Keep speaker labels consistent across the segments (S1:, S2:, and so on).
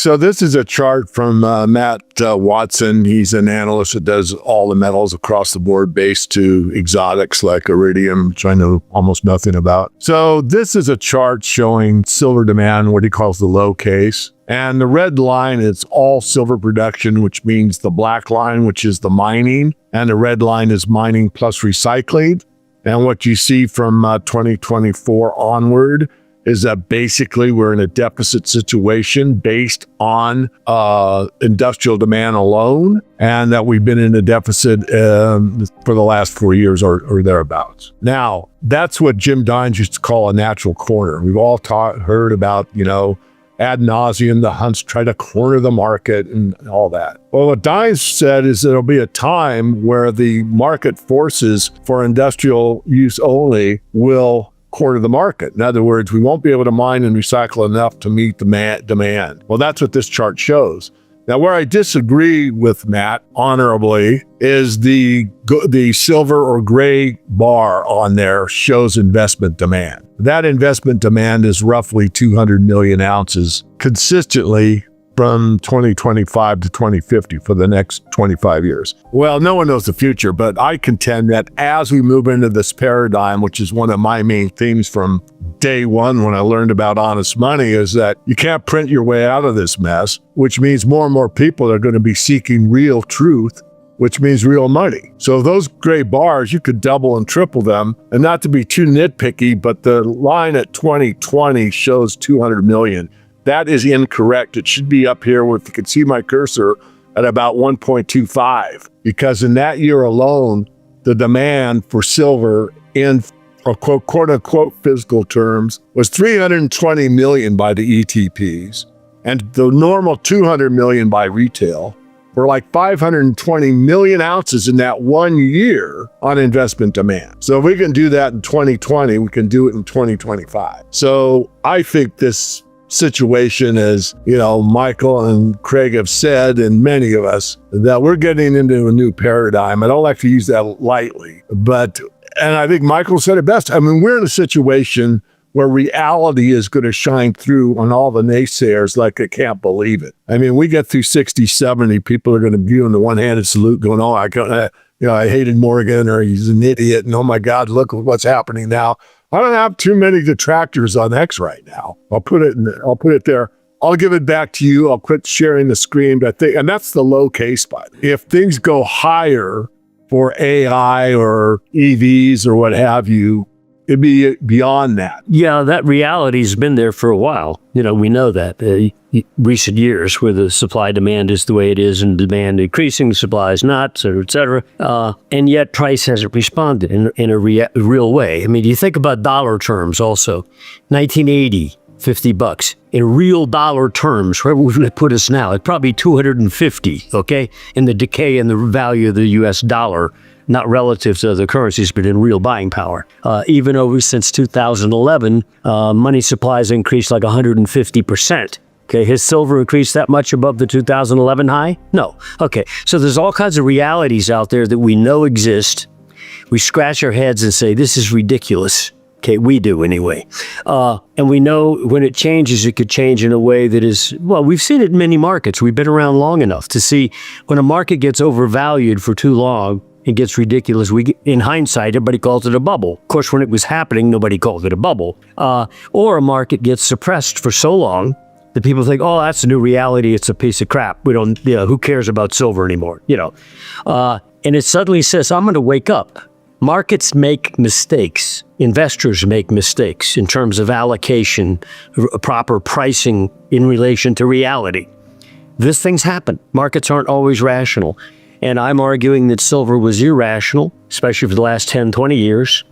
S1: So this is a chart from Matt Watson. He's an analyst that does all the metals across the board based to exotics like iridium, which I know almost nothing about. So this is a chart showing silver demand, what he calls the low case. And the red line is all silver production, which means the black line, which is the mining. And the red line is mining plus recycling. And what you see from 2024 onward is that basically we're in a deficit situation based on industrial demand alone, and that we've been in a deficit for the last 4 years or thereabouts. Now, that's what Jim Dines used to call a natural corner. We've all heard about, ad nauseum, the hunts try to corner the market and all that. Well, what Dines said is there'll be a time where the market forces for industrial use only will corner the market. In other words, we won't be able to mine and recycle enough to meet the demand. Well, that's what this chart shows. Now, where I disagree with Matt honorably is the silver or gray bar on there shows investment demand. That investment demand is roughly 200 million ounces consistently from 2025 to 2050 for the next 25 years. Well, no one knows the future, but I contend that as we move into this paradigm, which is one of my main themes from day one when I learned about honest money, is that you can't print your way out of this mess, which means more and more people are going to be seeking real truth, which means real money. So those gray bars, you could double and triple them. And not to be too nitpicky, but the line at 2020 shows 200 million. That is incorrect. It should be up here, if you can see my cursor, at about 1.25, because in that year alone, the demand for silver in quote unquote physical terms was 320 million by the ETPs, and the normal 200 million by retail, for like 520 million ounces in that 1 year on investment demand. So if we can do that in 2020, we can do it in 2025. So I think this situation, as Michael and Craig have said, and many of us, that we're getting into a new paradigm. I don't like to use that lightly, and I think Michael said it best. I mean, we're in a situation where reality is going to shine through on all the naysayers like they can't believe it. I mean, we get through 60, 70, people are going to view in the one-handed salute going, oh, I hated Morgan, or he's an idiot, and oh my God, look what's happening now. I don't have too many detractors on X right now. I'll put it there. I'll give it back to you. I'll quit sharing the screen. And that's the low case button. If things go higher for AI or EVs or what have you, it'd be beyond that.
S2: Yeah, that reality's been there for a while. We know that. Recent years where the supply demand is the way it is and demand increasing, the supply is not, et cetera. And yet price hasn't responded in a real way. I mean, you think about dollar terms also. 1980, $50. In real dollar terms, where would it put us now? It's probably 250, okay? In the decay in the value of the US dollar, not relative to other currencies, but in real buying power. Even over since 2011, money supplies increased like 150%. Okay, has silver increased that much above the 2011 high? No. Okay, so there's all kinds of realities out there that we know exist. We scratch our heads and say, this is ridiculous. Okay, we do anyway. And we know when it changes, it could change in a way that is, well, we've seen it in many markets. We've been around long enough to see when a market gets overvalued for too long, it gets ridiculous. In hindsight, everybody calls it a bubble. Of course, when it was happening, nobody called it a bubble. Or a market gets suppressed for so long that people think, oh, that's a new reality. It's a piece of crap. We don't, who cares about silver anymore? And it suddenly says, I'm going to wake up. Markets make mistakes. Investors make mistakes in terms of allocation, proper pricing in relation to reality. These things happen. Markets aren't always rational. And I'm arguing that silver was irrational, especially for the last 10, 20 years,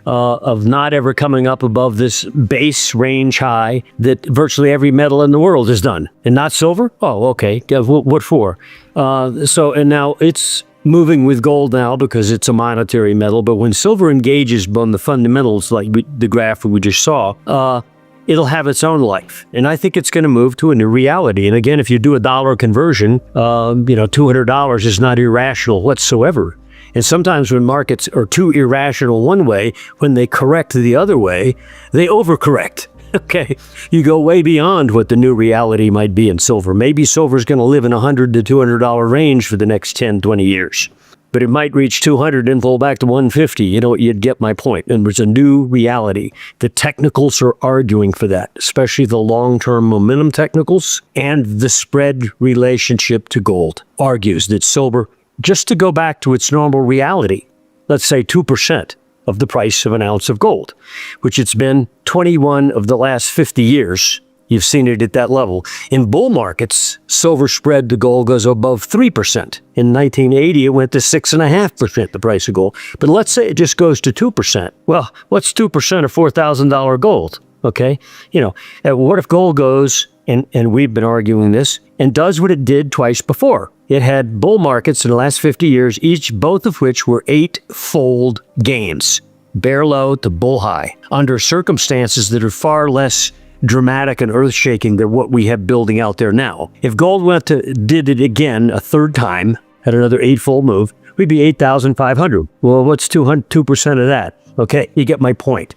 S2: of not ever coming up above this base range high that virtually every metal in the world has done. And not silver? Oh, okay. What for? And now it's moving with gold now because it's a monetary metal. But when silver engages on the fundamentals, like the graph we just saw, it'll have its own life. And I think it's going to move to a new reality. And again, if you do a dollar conversion, $200 is not irrational whatsoever. And sometimes when markets are too irrational one way, when they correct the other way, they overcorrect. Okay, you go way beyond what the new reality might be in silver. Maybe silver's going to live in $100 to $200 range for the next 10, 20 years. But it might reach 200 and fall back to 150. You'd get my point. And there's a new reality. The technicals are arguing for that, especially the long-term momentum technicals and the spread relationship to gold argues that silver, just to go back to its normal reality, let's say 2% of the price of an ounce of gold, which it's been 21 of the last 50 years. You've seen it at that level. In bull markets, silver spread to gold goes above 3%. In 1980, it went to 6.5%, the price of gold. But let's say it just goes to 2%. Well, what's 2% of $4,000 gold? Okay? What if gold goes, and we've been arguing this, and does what it did twice before? It had bull markets in the last 50 years, both of which were 8-fold gains, bear low to bull high, under circumstances that are far less dramatic and earth-shaking than what we have building out there now. If gold did it again a third time, had another 8-fold move, we'd be 8,500. Well, what's 2% of that? Okay, you get my point.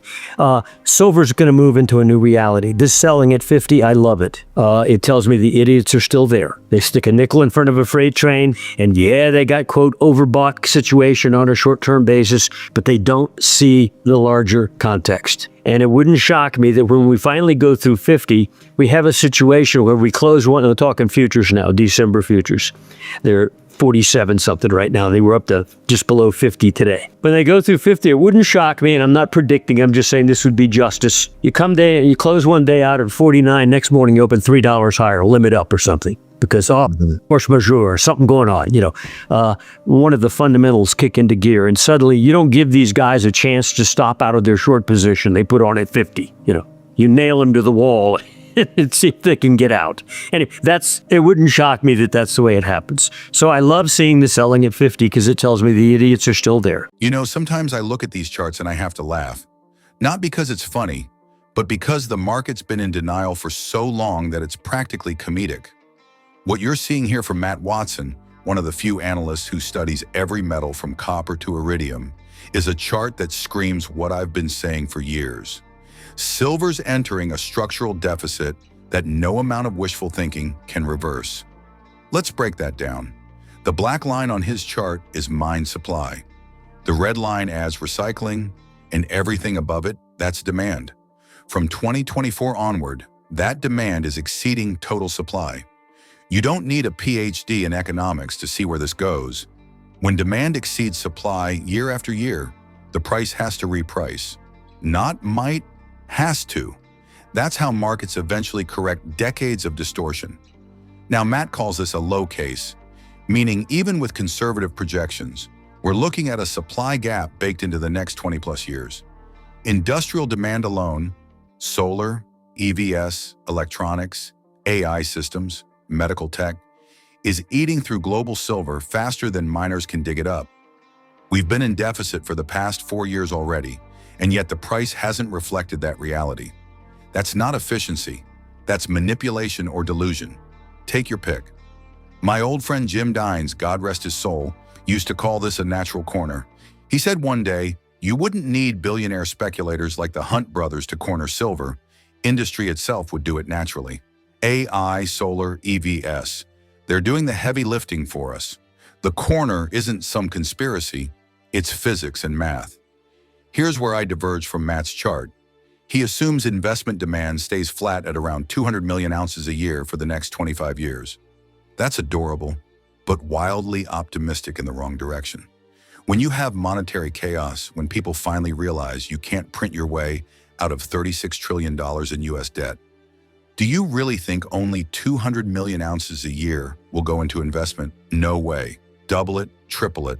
S2: Silver's going to move into a new reality. This selling at 50, I love it. It tells me the idiots are still there. They stick a nickel in front of a freight train, and yeah, they got, quote, overbought situation on a short-term basis, but they don't see the larger context. And it wouldn't shock me that when we finally go through 50, we have a situation where we close one, I'm talking futures now, December futures. They're 47 something right now. They were up to just below 50 today. When they go through 50, it wouldn't shock me, and I'm not predicting, I'm just saying this would be justice. You close one day out at 49, next morning you open $3 higher, limit up or something. Because, force majeure, something going on, one of the fundamentals kick into gear, and suddenly you don't give these guys a chance to stop out of their short position. They put on at 50, you nail them to the wall and see if they can get out. Anyway, it wouldn't shock me that that's the way it happens. So I love seeing the selling at 50 because it tells me the idiots are still there.
S3: Sometimes I look at these charts and I have to laugh. Not because it's funny, but because the market's been in denial for so long that it's practically comedic. What you're seeing here from Matt Watson, one of the few analysts who studies every metal from copper to iridium, is a chart that screams what I've been saying for years. Silver's entering a structural deficit that no amount of wishful thinking can reverse. Let's break that down. The black line on his chart is mine supply. The red line adds recycling, and everything above it, that's demand. From 2024 onward, that demand is exceeding total supply. You don't need a PhD in economics to see where this goes. When demand exceeds supply year after year, the price has to reprice. Not might, has to. That's how markets eventually correct decades of distortion. Now, Matt calls this a low case, meaning even with conservative projections, we're looking at a supply gap baked into the next 20+ years. Industrial demand alone, solar, EVs, electronics, AI systems, medical tech, is eating through global silver faster than miners can dig it up. We've been in deficit for the past 4 years already, and yet the price hasn't reflected that reality. That's not efficiency, that's manipulation or delusion. Take your pick. My old friend Jim Dines, God rest his soul, used to call this a natural corner. He said one day, you wouldn't need billionaire speculators like the Hunt brothers to corner silver. Industry itself would do it naturally. AI, solar, EVs. They're doing the heavy lifting for us. The corner isn't some conspiracy, it's physics and math. Here's where I diverge from Matt's chart. He assumes investment demand stays flat at around 200 million ounces a year for the next 25 years. That's adorable, but wildly optimistic in the wrong direction. When you have monetary chaos, when people finally realize you can't print your way out of $36 trillion in US debt, do you really think only 200 million ounces a year will go into investment? No way. Double it, triple it.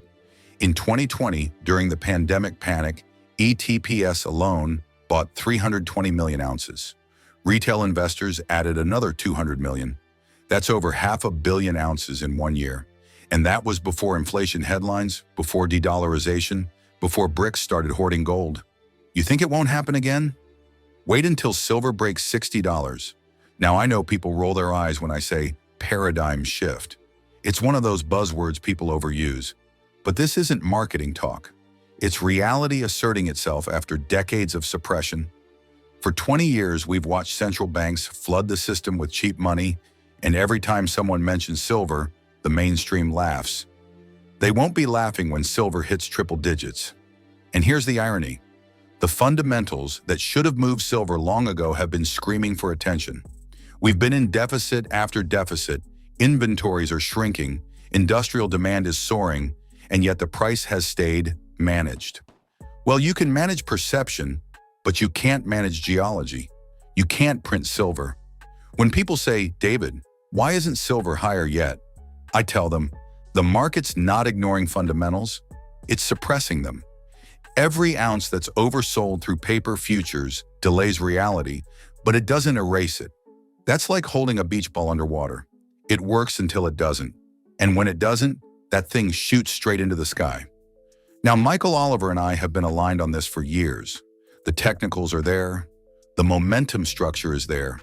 S3: In 2020, during the pandemic panic, ETPS alone bought 320 million ounces. Retail investors added another 200 million. That's over 500 million ounces in 1 year. And that was before inflation headlines, before de-dollarization, before BRICS started hoarding gold. You think it won't happen again? Wait until silver breaks $60. Now, I know people roll their eyes when I say paradigm shift. It's one of those buzzwords people overuse. But this isn't marketing talk. It's reality asserting itself after decades of suppression. For 20 years, we've watched central banks flood the system with cheap money, and every time someone mentions silver, the mainstream laughs. They won't be laughing when silver hits triple digits. And here's the irony. The fundamentals that should have moved silver long ago have been screaming for attention. We've been in deficit after deficit, inventories are shrinking, industrial demand is soaring, and yet the price has stayed managed. Well, you can manage perception, but you can't manage geology. You can't print silver. When people say, David, why isn't silver higher yet? I tell them, the market's not ignoring fundamentals, it's suppressing them. Every ounce that's oversold through paper futures delays reality, but it doesn't erase it. That's like holding a beach ball underwater. It works until it doesn't. And when it doesn't, that thing shoots straight into the sky. Now, Michael Oliver and I have been aligned on this for years. The technicals are there, the momentum structure is there,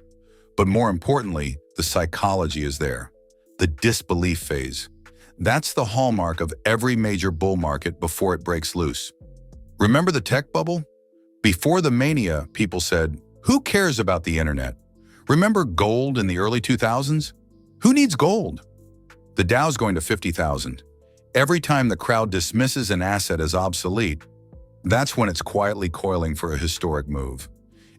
S3: but more importantly, the psychology is there, the disbelief phase. That's the hallmark of every major bull market before it breaks loose. Remember the tech bubble? Before the mania, people said, who cares about the internet? Remember gold in the early 2000s? Who needs gold? The Dow's going to 50,000. Every time the crowd dismisses an asset as obsolete, that's when it's quietly coiling for a historic move.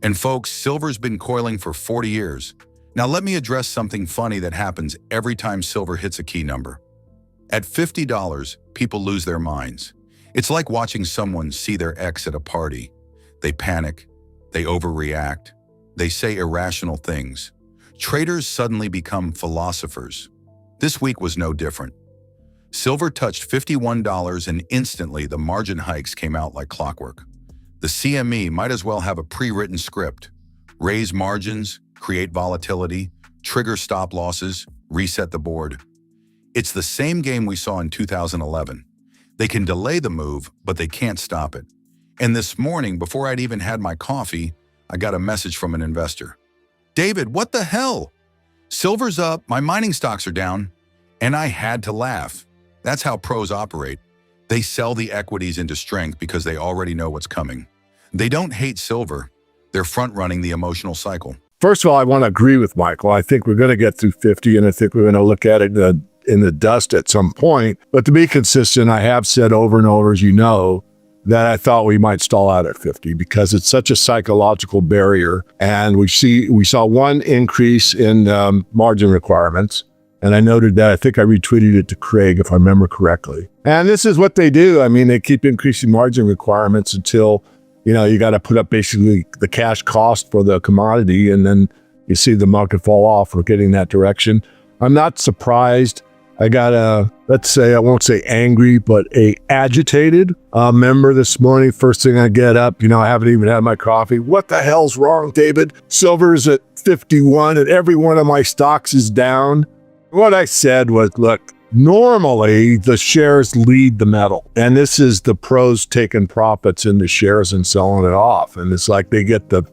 S3: And folks, silver's been coiling for 40 years. Now let me address something funny that happens every time silver hits a key number. At $50, people lose their minds. It's like watching someone see their ex at a party. They panic, they overreact, they say irrational things. Traders suddenly become philosophers. This week was no different. Silver touched $51 and instantly the margin hikes came out like clockwork. The CME might as well have a pre-written script. Raise margins, create volatility, trigger stop losses, reset the board. It's the same game we saw in 2011. They can delay the move, but they can't stop it. And this morning, before I'd even had my coffee, I got a message from an investor. David, what the hell? Silver's up, my mining stocks are down. And I had to laugh. That's how pros operate. They sell the equities into strength because they already know what's coming. They don't hate silver. They're front-running the emotional cycle.
S1: First of all, I want to agree with Michael. I think we're going to get through 50, and I think we're going to look at it in the dust at some point. But to be consistent, I have said over and over, as you know, that I thought we might stall out at 50 because it's such a psychological barrier. And we saw one increase in margin requirements. And I noted that, I think I retweeted it to Craig, if I remember correctly. And this is what they do. I mean, they keep increasing margin requirements until, you got to put up basically the cash cost for the commodity. And then you see the market fall off. We're getting that direction. I'm not surprised. I got let's say, I won't say angry, but a agitated member this morning. First thing I get up, I haven't even had my coffee. What the hell's wrong, David? Silver's at 51 and every one of my stocks is down. What I said was, look, normally the shares lead the metal. And this is the pros taking profits in the shares and selling it off. And it's like they get the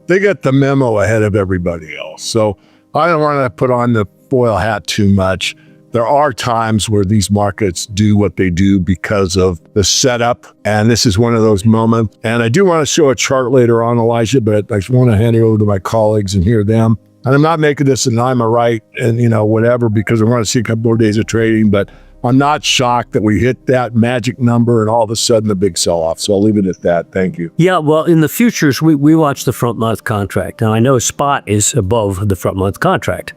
S1: memo ahead of everybody else. So I don't want to put on the foil hat too much. There are times where these markets do what they do because of the setup. And this is one of those moments. And I do want to show a chart later on, Elijah, but I just want to hand it over to my colleagues and hear them. And I'm not making this an I'm a right and, whatever, because I want to see a couple more days of trading, but I'm not shocked that we hit that magic number and all of a sudden a big sell-off. So I'll leave it at that. Thank you.
S2: Yeah, well, in the futures, we watch the front month contract. Now, I know spot is above the front month contract.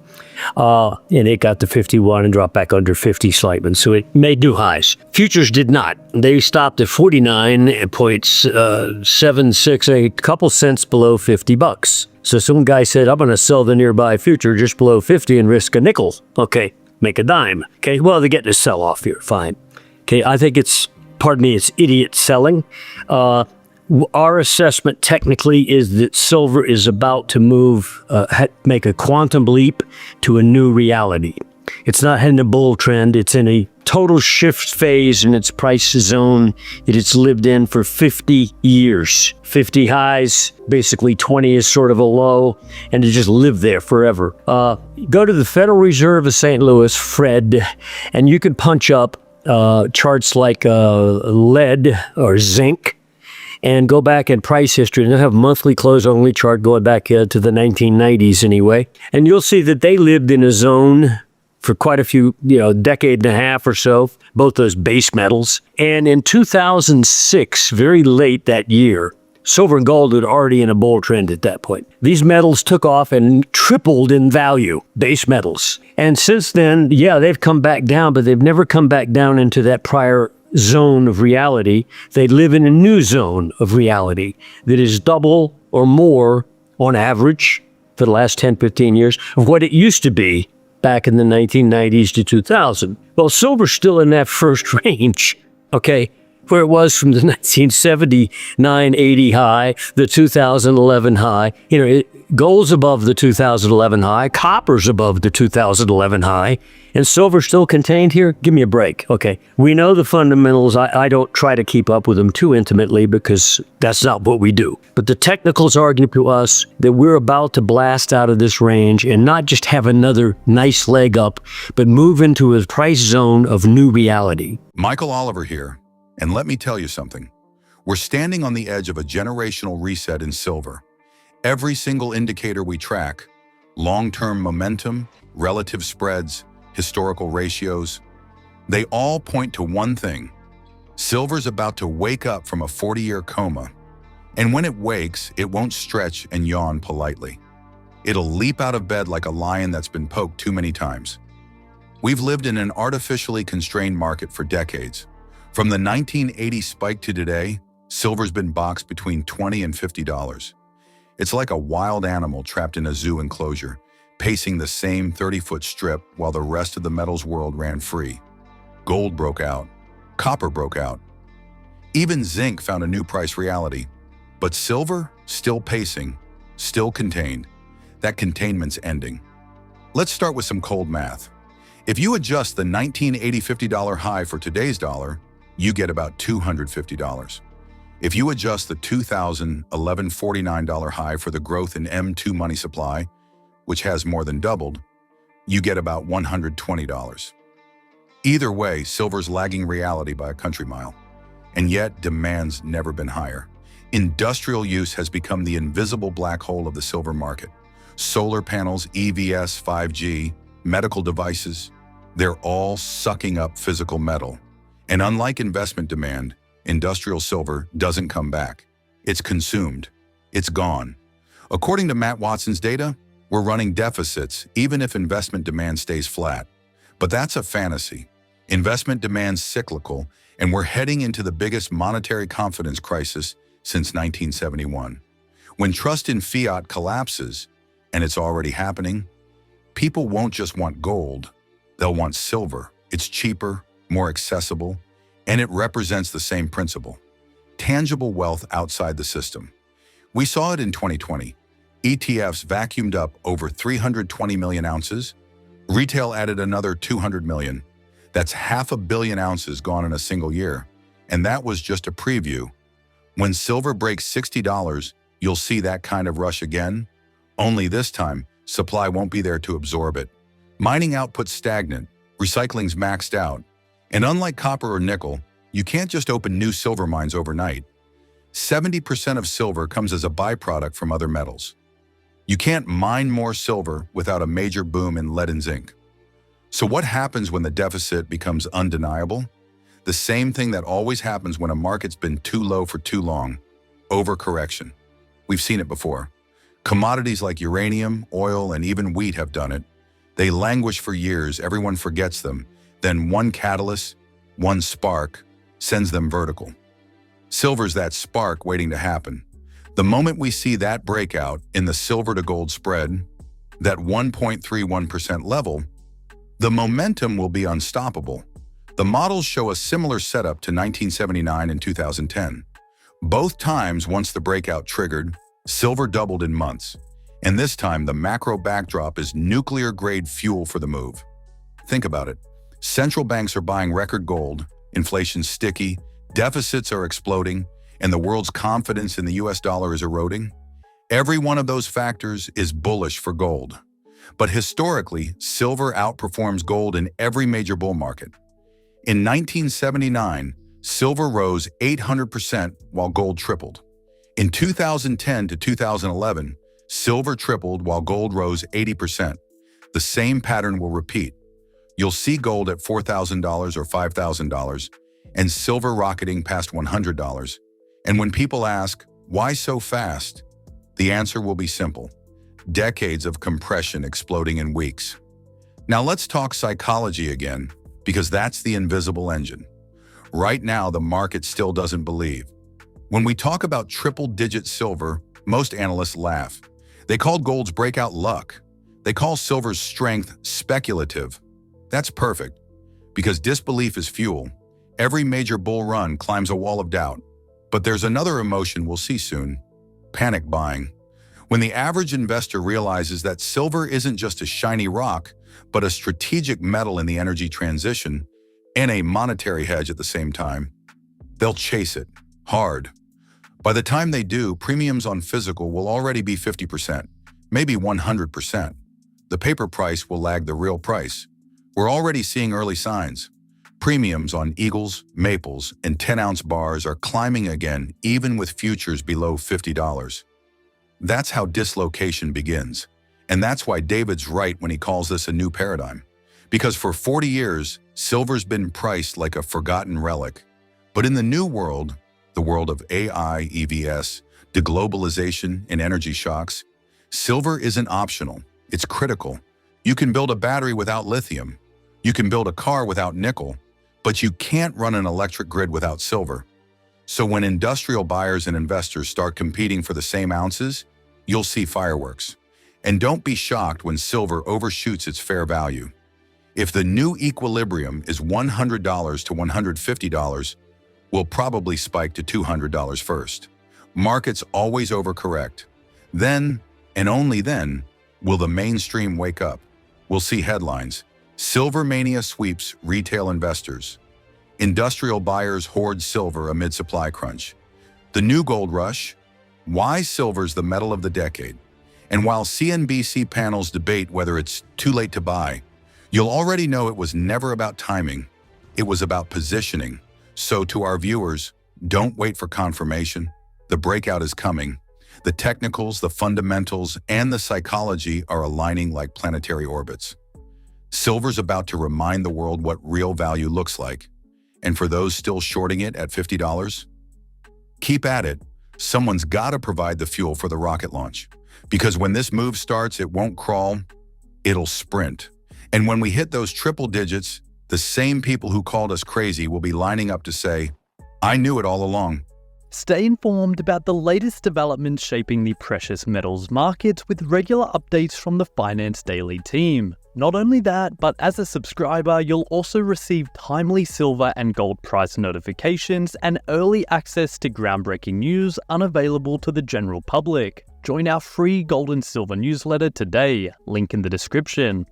S2: And it got to 51 and dropped back under 50 slightly. So it made new highs. Futures did not. They stopped at 49.768, a couple cents below $50. So some guy said, I'm going to sell the nearby future just below 50 and risk a nickel. Okay, make a dime. Okay, well, they're getting a sell-off here. Fine. Okay, I think it's idiot selling. Our assessment technically is that silver is about to make a quantum leap to a new reality. It's not in a bull trend. It's in a total shift phase in its price zone that it's lived in for 50 years. 50 highs, basically 20 is sort of a low, and it just lived there forever. Go to the Federal Reserve of St. Louis, Fred, and you can punch up charts like lead or zinc, and go back in price history, and they'll have a monthly close-only chart going back to the 1990s anyway, and you'll see that they lived in a zone for quite a few, decade and a half or so, both those base metals. And in 2006, very late that year, silver and gold were already in a bull trend at that point. These metals took off and tripled in value, base metals. And since then, they've come back down, but they've never come back down into that prior zone of reality. They live in a new zone of reality that is double or more on average for the last 10, 15 years of what it used to be back in the 1990s to 2000. Well, silver's still in that first range, okay, where it was from the 1979-80 high, the 2011 high. Gold's above the 2011 high, copper's above the 2011 high, and silver's still contained here? Give me a break, okay? We know the fundamentals. I don't try to keep up with them too intimately because that's not what we do. But the technicals argue to us that we're about to blast out of this range and not just have another nice leg up, but move into a price zone of new reality.
S3: Michael Oliver here, and let me tell you something. We're standing on the edge of a generational reset in silver. Every single indicator we track, long-term momentum, relative spreads, historical ratios, they all point to one thing. Silver's about to wake up from a 40-year coma. And when it wakes, it won't stretch and yawn politely. It'll leap out of bed like a lion that's been poked too many times. We've lived in an artificially constrained market for decades. From the 1980 spike to today, silver's been boxed between $20 and $50. It's like a wild animal trapped in a zoo enclosure, pacing the same 30-foot strip while the rest of the metals world ran free. Gold broke out. Copper broke out. Even zinc found a new price reality. But silver, still pacing, still contained. That containment's ending. Let's start with some cold math. If you adjust the 1980 $50 high for today's dollar, you get about $250. If you adjust the 2011 $49 high for the growth in M2 money supply, which has more than doubled, you get about $120. Either way, silver's lagging reality by a country mile. And yet, demand's never been higher. Industrial use has become the invisible black hole of the silver market. Solar panels, EVs, 5G, medical devices, they're all sucking up physical metal. And unlike investment demand, industrial silver doesn't come back. It's consumed. It's gone. According to Matt Watson's data, we're running deficits even if investment demand stays flat. But that's a fantasy. Investment demand's cyclical, and we're heading into the biggest monetary confidence crisis since 1971. When trust in fiat collapses, and it's already happening, people won't just want gold, they'll want silver. It's cheaper, more accessible, and it represents the same principle: tangible wealth outside the system. We saw it in 2020. ETFs vacuumed up over 320 million ounces. Retail added another 200 million. That's 500 million ounces gone in a single year. And that was just a preview. When silver breaks $60, you'll see that kind of rush again. Only this time, supply won't be there to absorb it. Mining output's stagnant, recycling's maxed out. And unlike copper or nickel, you can't just open new silver mines overnight. 70% of silver comes as a byproduct from other metals. You can't mine more silver without a major boom in lead and zinc. So what happens when the deficit becomes undeniable? The same thing that always happens when a market's been too low for too long: overcorrection. We've seen it before. Commodities like uranium, oil, and even wheat have done it. They languish for years, everyone forgets them. Then one catalyst, one spark, sends them vertical. Silver's that spark waiting to happen. The moment we see that breakout in the silver to gold spread, that 1.31% level, the momentum will be unstoppable. The models show a similar setup to 1979 and 2010. Both times, once the breakout triggered, silver doubled in months. And this time, the macro backdrop is nuclear-grade fuel for the move. Think about it. Central banks are buying record gold, inflation's sticky, deficits are exploding, and the world's confidence in the US dollar is eroding. Every one of those factors is bullish for gold. But historically, silver outperforms gold in every major bull market. In 1979, silver rose 800% while gold tripled. In 2010 to 2011, silver tripled while gold rose 80%. The same pattern will repeat. You'll see gold at $4,000 or $5,000 and silver rocketing past $100. And when people ask, why so fast? The answer will be simple. Decades of compression exploding in weeks. Now let's talk psychology again, because that's the invisible engine. Right now, the market still doesn't believe. When we talk about triple-digit silver, most analysts laugh. They call gold's breakout luck. They call silver's strength speculative. That's perfect, because disbelief is fuel. Every major bull run climbs a wall of doubt. But there's another emotion we'll see soon: panic buying. When the average investor realizes that silver isn't just a shiny rock, but a strategic metal in the energy transition, and a monetary hedge at the same time, they'll chase it hard. By the time they do, premiums on physical will already be 50%, maybe 100%. The paper price will lag the real price. We're already seeing early signs. Premiums on eagles, maples, and 10-ounce bars are climbing again, even with futures below $50. That's how dislocation begins. And that's why David's right when he calls this a new paradigm. Because for 40 years, silver's been priced like a forgotten relic. But in the new world, the world of AI, EVs, deglobalization, and energy shocks, silver isn't optional. It's critical. You can build a battery without lithium. You can build a car without nickel. But you can't run an electric grid without silver. So when industrial buyers and investors start competing for the same ounces, you'll see fireworks. And don't be shocked when silver overshoots its fair value. If the new equilibrium is $100 to $150, we'll probably spike to $200 first. Markets always overcorrect. Then, and only then, will the mainstream wake up. We'll see headlines. Silver mania sweeps retail investors. Industrial buyers hoard silver amid supply crunch. The new gold rush. Why silver's the metal of the decade. And while CNBC panels debate whether it's too late to buy, you'll already know it was never about timing. It was about positioning. So to our viewers, don't wait for confirmation. The breakout is coming. The technicals, the fundamentals, and the psychology are aligning like planetary orbits. Silver's about to remind the world what real value looks like. And for those still shorting it at $50, keep at it. Someone's got to provide the fuel for the rocket launch. Because when this move starts, it won't crawl, it'll sprint. And when we hit those triple digits, the same people who called us crazy will be lining up to say, I knew it all along.
S4: Stay informed about the latest developments shaping the precious metals markets with regular updates from the Finance Daily team. Not only that, but as a subscriber, you'll also receive timely silver and gold price notifications and early access to groundbreaking news unavailable to the general public. Join our free gold and silver newsletter today, link in the description.